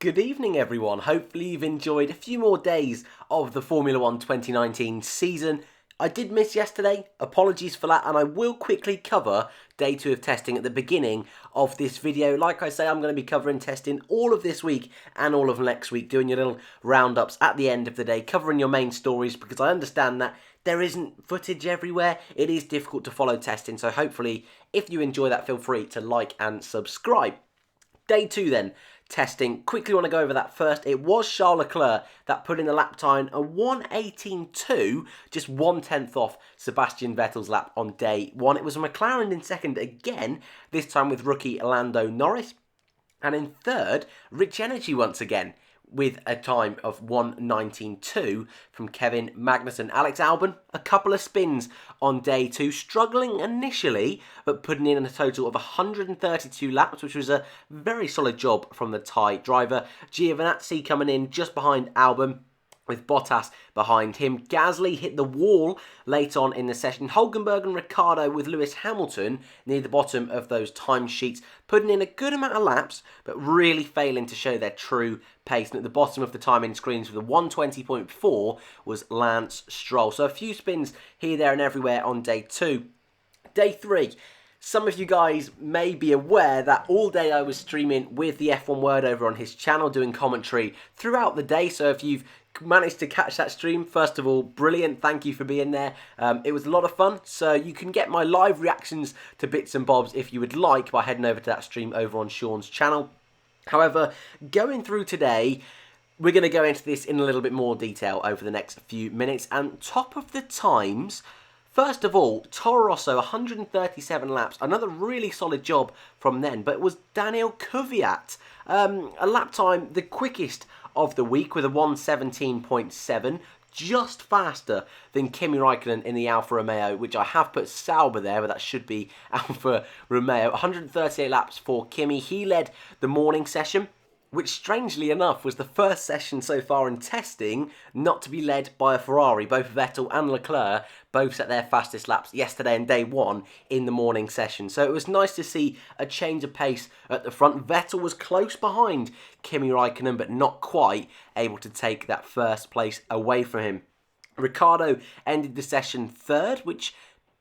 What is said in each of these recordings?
Good evening everyone, hopefully you've enjoyed a few more days of the Formula 1 2019 season. I did miss yesterday, apologies for that, and I will quickly cover day 2 of testing at the beginning of this video. Like I say, I'm going to be covering testing all of this week and all of next week, doing your little roundups at the end of the day, covering your main stories, because I understand that there isn't footage everywhere. It is difficult to follow testing, so hopefully if you enjoy that, feel free to like and subscribe. Day 2 then, testing. Quickly want to go over that first. It was Charles Leclerc that put in the lap time a 1:18.2, just 1/10 off Sebastian Vettel's lap on day 1. It was a McLaren in second again, this time with rookie Lando Norris. And in third, Rich Energy once again, with a time of 1:19.2 from Kevin Magnussen. Alex Albon, a couple of spins on day 2, struggling initially, but putting in a total of 132 laps, which was a very solid job from the Thai driver. Giovinazzi coming in just behind Albon, with Bottas behind him. Gasly hit the wall late on in the session. Hulkenberg and Ricciardo with Lewis Hamilton near the bottom of those timesheets, putting in a good amount of laps, but really failing to show their true pace. And at the bottom of the timing screens with a 1:20.4 was Lance Stroll. So a few spins here, there and everywhere on day 2. Day 3. Some of you guys may be aware that all day I was streaming with the F1 Word over on his channel, doing commentary throughout the day. So if you've managed to catch that stream, first of all, brilliant, thank you for being there. It was a lot of fun, so you can get my live reactions to bits and bobs if you would like by heading over to that stream over on Sean's channel. However, going through today, we're going to go into this in a little bit more detail over the next few minutes. And top of the times, first of all, Toro Rosso, 137 laps, another really solid job from then, but it was Daniil Kvyat, a lap time the quickest of the week with a 1:17.7, just faster than Kimi Raikkonen in the Alfa Romeo, which I have put Sauber there, but that should be Alfa Romeo. 138 laps for Kimi. He led the morning session, which strangely enough was the first session so far in testing not to be led by a Ferrari. Both Vettel and Leclerc both set their fastest laps yesterday and day 1 in the morning session. So it was nice to see a change of pace at the front. Vettel was close behind Kimi Raikkonen, but not quite able to take that first place away from him. Ricciardo ended the session third, which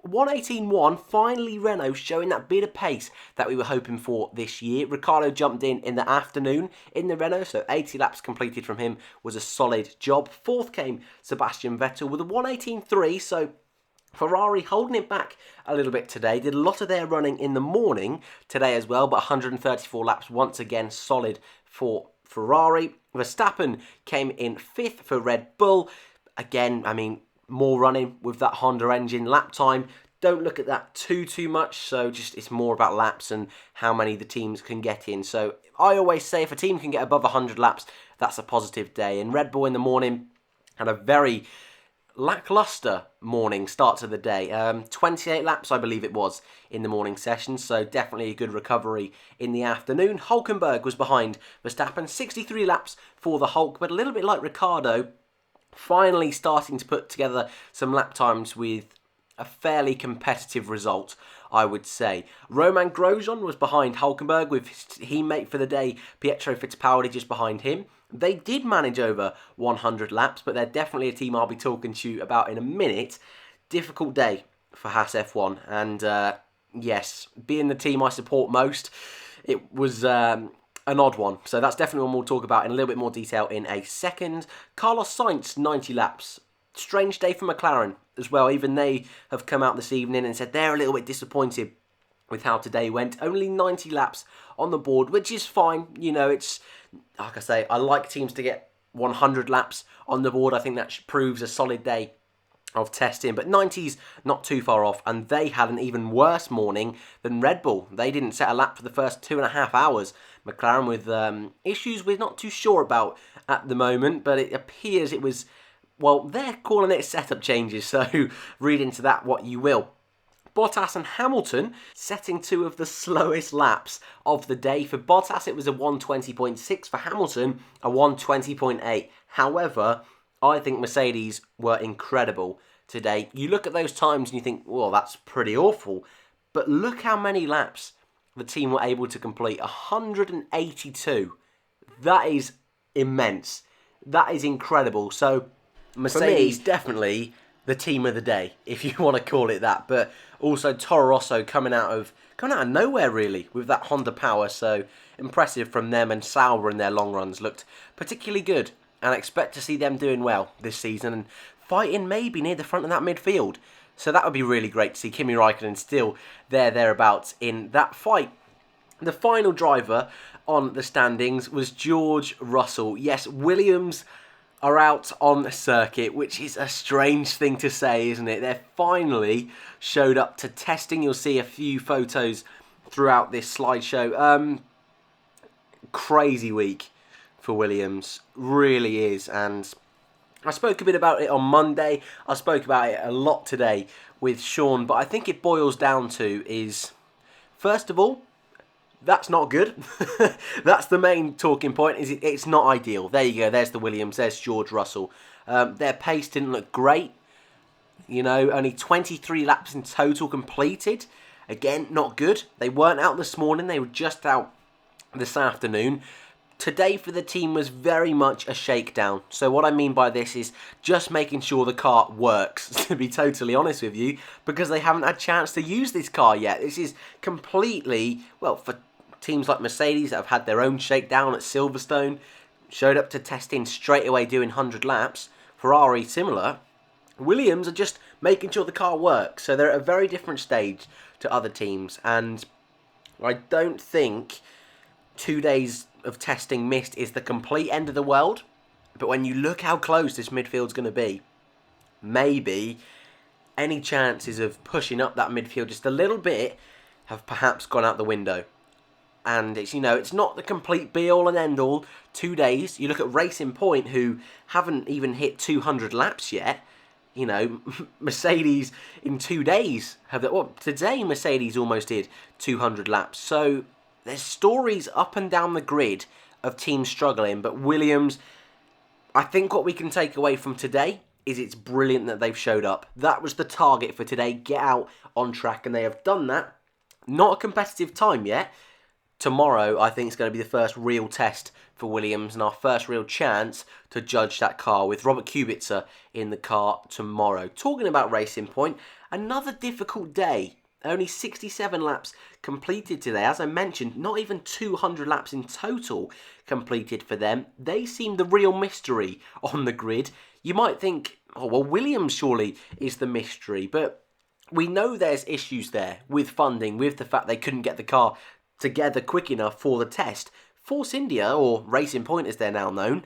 1:18.1, finally Renault showing that bit of pace that we were hoping for this year. Ricciardo jumped in the afternoon in the Renault, so 80 laps completed from him was a solid job. Fourth came Sebastian Vettel with a 1:18.3, so Ferrari holding it back a little bit today. Did a lot of their running in the morning today as well, but 134 laps once again solid for Ferrari. Verstappen came in 5th for Red Bull. Again, I mean, more running with that Honda engine. Lap time, don't look at that too much, so just it's more about laps and how many the teams can get in. So I always say if a team can get above 100 laps, that's a positive day. And Red Bull in the morning had a very lackluster morning start to the day. 28 laps I believe it was in the morning session, so definitely a good recovery in the afternoon. Hulkenberg was behind Verstappen, 63 laps for the Hulk, but a little bit like Ricciardo, finally starting to put together some lap times with a fairly competitive result, I would say. Romain Grosjean was behind Hulkenberg with his teammate for the day, Pietro Fittipaldi, just behind him. They did manage over 100 laps, but they're definitely a team I'll be talking to you about in a minute. Difficult day for Haas F1, and yes, being the team I support most, it was an odd one. So that's definitely one we'll talk about in a little bit more detail in a second. Carlos Sainz, 90 laps. Strange day for McLaren as well. Even they have come out this evening and said they're a little bit disappointed with how today went. Only 90 laps on the board, which is fine. You know, it's, like I say, I like teams to get 100 laps on the board. I think that proves a solid day of testing, but 90's not too far off, and they had an even worse morning than Red Bull. They didn't set a lap for the first 2.5 hours. McLaren with issues we're not too sure about at the moment, but it appears it was, well, they're calling it setup changes, so read into that what you will. Bottas and Hamilton setting 2 of the slowest laps of the day. For Bottas it was a 1:20.6, for Hamilton a 1:20.8. However, I think Mercedes were incredible today. You look at those times and you think, well, that's pretty awful. But look how many laps the team were able to complete. 182. That is immense. That is incredible. So, Mercedes definitely the team of the day, if you want to call it that. But also Toro Rosso coming out of nowhere really with that Honda power. So impressive from them, and Sauber in their long runs looked particularly good. And I expect to see them doing well this season and fighting maybe near the front of that midfield. So that would be really great to see Kimi Raikkonen still thereabouts in that fight. The final driver on the standings was George Russell. Yes, Williams are out on the circuit, which is a strange thing to say, isn't it? They finally showed up to testing. You'll see a few photos throughout this slideshow. Crazy week for Williams, really is. And I spoke a bit about it on Monday. I spoke about it a lot today with Sean, but I think it boils down to is, first of all, that's not good. That's the main talking point. Is it's not ideal. There you go. There's the Williams. There's George Russell. Their pace didn't look great. You know, only 23 laps in total completed. Again, not good. They weren't out this morning. They were just out this afternoon. Today for the team was very much a shakedown. So what I mean by this is just making sure the car works, to be totally honest with you, because they haven't had a chance to use this car yet. This is completely, well, for teams like Mercedes that have had their own shakedown at Silverstone, showed up to testing straight away doing 100 laps. Ferrari similar. Williams are just making sure the car works. So they're at a very different stage to other teams. And I don't think 2 days of testing missed is the complete end of the world. But when you look how close this midfield's going to be, maybe any chances of pushing up that midfield just a little bit have perhaps gone out the window. And it's, you know, it's not the complete be-all and end-all. 2 days. You look at Racing Point, who haven't even hit 200 laps yet. You know, Mercedes in 2 days have... Well, today Mercedes almost did 200 laps. So there's stories up and down the grid of teams struggling. But Williams, I think what we can take away from today is it's brilliant that they've showed up. That was the target for today. Get out on track. And they have done that. Not a competitive time yet. Tomorrow, I think, is going to be the first real test for Williams and our first real chance to judge that car with Robert Kubica in the car tomorrow. Talking about Racing Point, another difficult day. Only 67 laps completed today. As I mentioned, not even 200 laps in total completed for them. They seem the real mystery on the grid. You might think, oh, well, Williams surely is the mystery. But we know there's issues there with funding, with the fact they couldn't get the car together quick enough for the test. Force India, or Racing Point as they're now known,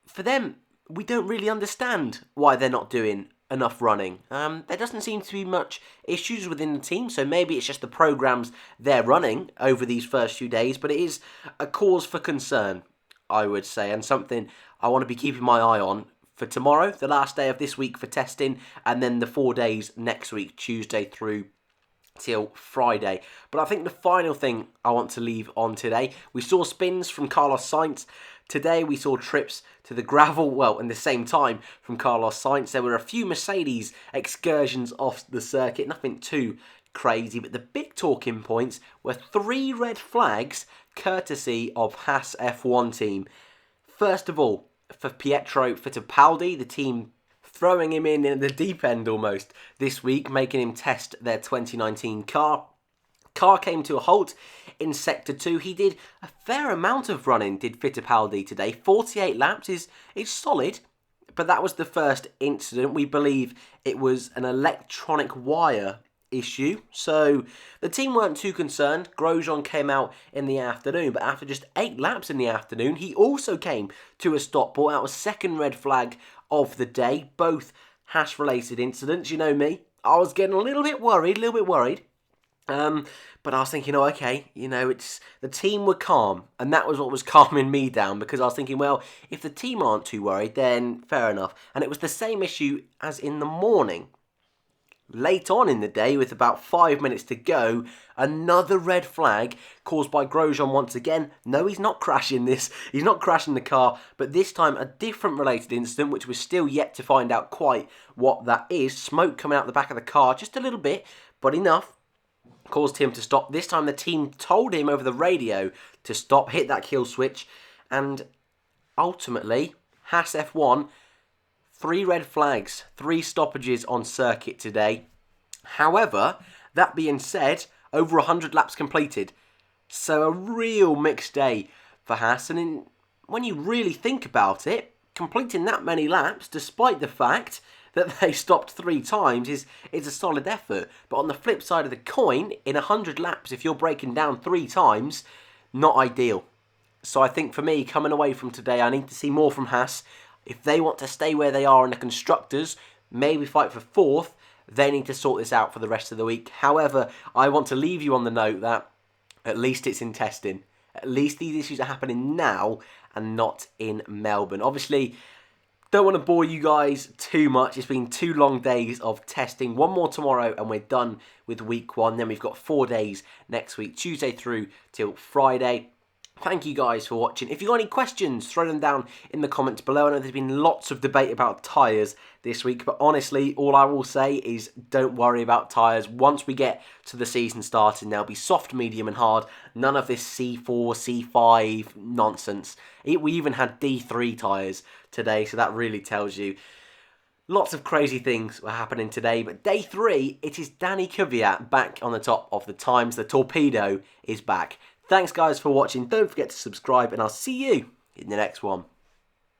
for them, we don't really understand why they're not doing enough running. There doesn't seem to be much issues within the team, so maybe it's just the programs they're running over these first few days, but it is a cause for concern, I would say, and something I want to be keeping my eye on for tomorrow, the last day of this week for testing, and then the 4 days next week, Tuesday through till Friday. But I think the final thing I want to leave on today, we saw spins from Carlos Sainz. Today we saw trips to the gravel, well, in the same time from Carlos Sainz. There were a few Mercedes excursions off the circuit, nothing too crazy, but the big talking points were 3 red flags courtesy of Haas F1 team. First of all, for Pietro Fittipaldi, the team throwing him in the deep end almost this week, making him test their 2019 car. Car came to a halt in Sector 2. He did a fair amount of running, did Fittipaldi today. 48 laps is solid, but that was the first incident. We believe it was an electronic wire issue, so the team weren't too concerned. Grosjean came out in the afternoon, but after just 8 laps in the afternoon, he also came to a stop, brought out a second red flag of the day, both Haas-related incidents. You know me, I was getting a little bit worried, but I was thinking, oh, okay, you know, it's the team were calm, and that was what was calming me down, because I was thinking, well, if the team aren't too worried, then fair enough. And it was the same issue as in the morning. Late on in the day, with about 5 minutes to go, another red flag caused by Grosjean once again. No, he's not crashing this. He's not crashing the car, but this time a different related incident, which we're still yet to find out quite what that is. Smoke coming out the back of the car, just a little bit, but enough. Caused him to stop. This time the team told him over the radio to stop, hit that kill switch, And ultimately, Haas F1, 3 red flags, 3 stoppages on circuit today. However, that being said, over 100 laps completed. So a real mixed day for Haas. And when you really think about it, completing that many laps, despite the fact that they stopped 3 times, is a solid effort. But on the flip side of the coin, in 100 laps, if you're breaking down 3 times, not ideal. So I think for me, coming away from today, I need to see more from Haas. If they want to stay where they are in the constructors, maybe fight for 4th, they need to sort this out for the rest of the week. However, I want to leave you on the note that at least it's in testing. At least these issues are happening now and not in Melbourne. Obviously, don't want to bore you guys too much. It's been 2 long days of testing. 1 more tomorrow and we're done with week 1. Then we've got 4 days next week, Tuesday through till Friday. Thank you guys for watching. If you've got any questions, throw them down in the comments below. I know there's been lots of debate about tyres this week, but honestly, all I will say is don't worry about tyres. Once we get to the season starting, they'll be soft, medium and hard. None of this C4, C5 nonsense. We even had D3 tyres today, so that really tells you. Lots of crazy things were happening today, but day 3, it is Daniil Kvyat back on the top of the times. The torpedo is back. Thanks guys for watching. Don't forget to subscribe and I'll see you in the next one.